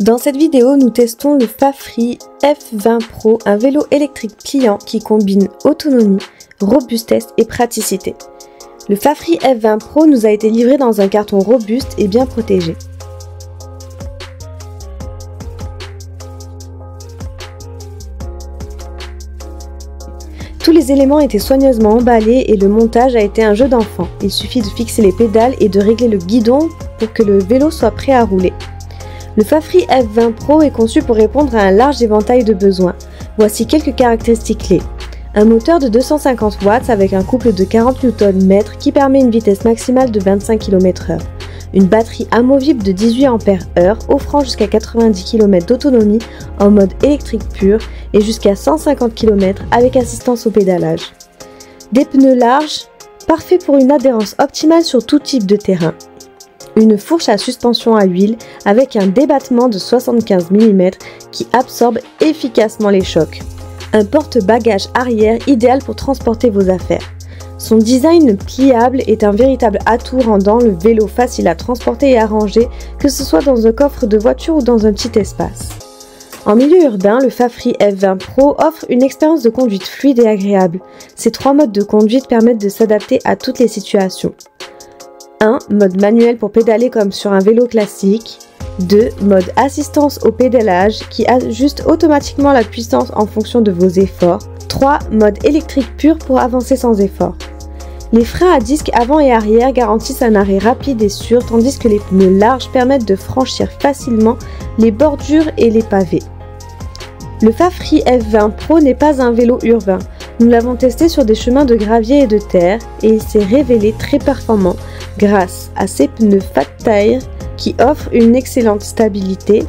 Dans cette vidéo, nous testons le Fafri F20 Pro, un vélo électrique pliant qui combine autonomie, robustesse et praticité. Le Fafri F20 Pro nous a été livré dans un carton robuste et bien protégé. Tous les éléments étaient soigneusement emballés et le montage a été un jeu d'enfant. Il suffit de fixer les pédales et de régler le guidon pour que le vélo soit prêt à rouler. Le Fafri F20 Pro est conçu pour répondre à un large éventail de besoins. Voici quelques caractéristiques clés. Un moteur de 250 watts avec un couple de 40 Nm qui permet une vitesse maximale de 25 km/h. Une batterie amovible de 18 Ah offrant jusqu'à 90 km d'autonomie en mode électrique pur et jusqu'à 150 km avec assistance au pédalage. Des pneus larges, parfaits pour une adhérence optimale sur tout type de terrain. Une fourche à suspension à huile avec un débattement de 75 mm qui absorbe efficacement les chocs. Un porte-bagages arrière idéal pour transporter vos affaires. Son design pliable est un véritable atout rendant le vélo facile à transporter et à ranger, que ce soit dans un coffre de voiture ou dans un petit espace. En milieu urbain, le Fafri F20 Pro offre une expérience de conduite fluide et agréable. Ces trois modes de conduite permettent de s'adapter à toutes les situations. 1. Mode manuel pour pédaler comme sur un vélo classique. 2. Mode assistance au pédalage qui ajuste automatiquement la puissance en fonction de vos efforts. 3. Mode électrique pur pour avancer sans effort. Les freins à disque avant et arrière garantissent un arrêt rapide et sûr, tandis que les pneus larges permettent de franchir facilement les bordures et les pavés. Le Fafri F20 Pro n'est pas un vélo urbain. Nous l'avons testé sur des chemins de gravier et de terre et il s'est révélé très performant grâce à ses pneus Fat Tire qui offrent une excellente stabilité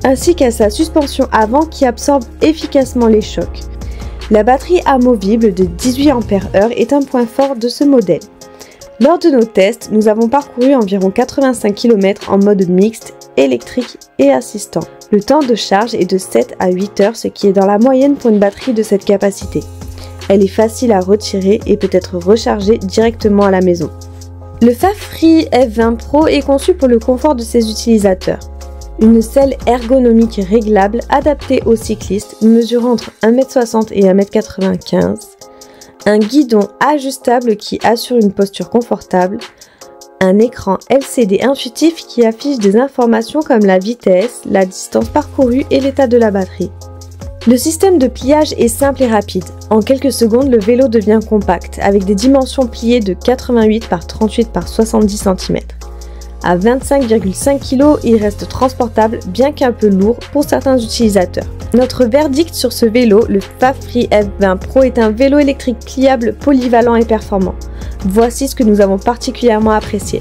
ainsi qu'à sa suspension avant qui absorbe efficacement les chocs. La batterie amovible de 18 Ah est un point fort de ce modèle. Lors de nos tests, nous avons parcouru environ 85 km en mode mixte, électrique et assistant. Le temps de charge est de 7 à 8 heures, ce qui est dans la moyenne pour une batterie de cette capacité. Elle est facile à retirer et peut être rechargée directement à la maison. Le Fafri F20 Pro est conçu pour le confort de ses utilisateurs. Une selle ergonomique réglable adaptée aux cyclistes mesurant entre 1,60 m et 1,95 m. Un guidon ajustable qui assure une posture confortable. Un écran LCD intuitif qui affiche des informations comme la vitesse, la distance parcourue et l'état de la batterie. Le système de pliage est simple et rapide. En quelques secondes, le vélo devient compact avec des dimensions pliées de 88 par 38 par 70 cm. À 25,5 kg, il reste transportable bien qu'un peu lourd pour certains utilisateurs. Notre verdict sur ce vélo, le Fafri F20 Pro est un vélo électrique pliable, polyvalent et performant. Voici ce que nous avons particulièrement apprécié.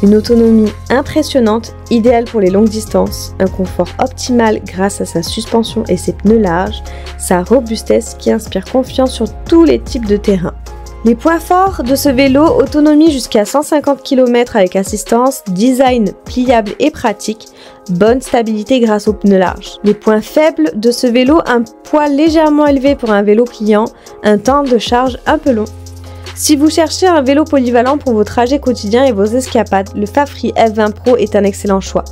Une autonomie impressionnante, idéale pour les longues distances, un confort optimal grâce à sa suspension et ses pneus larges, sa robustesse qui inspire confiance sur tous les types de terrain. Les points forts de ce vélo, autonomie jusqu'à 150 km avec assistance, design pliable et pratique, bonne stabilité grâce aux pneus larges. Les points faibles de ce vélo, un poids légèrement élevé pour un vélo pliant, un temps de charge un peu long. Si vous cherchez un vélo polyvalent pour vos trajets quotidiens et vos escapades, le Fafri F20 Pro est un excellent choix.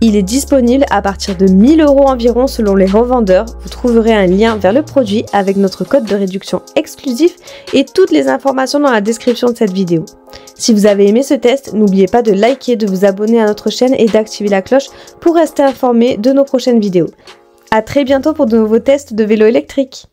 Il est disponible à partir de 1 000 € environ selon les revendeurs. Vous trouverez un lien vers le produit avec notre code de réduction exclusif et toutes les informations dans la description de cette vidéo. Si vous avez aimé ce test, n'oubliez pas de liker, de vous abonner à notre chaîne et d'activer la cloche pour rester informé de nos prochaines vidéos. À très bientôt pour de nouveaux tests de vélo électrique.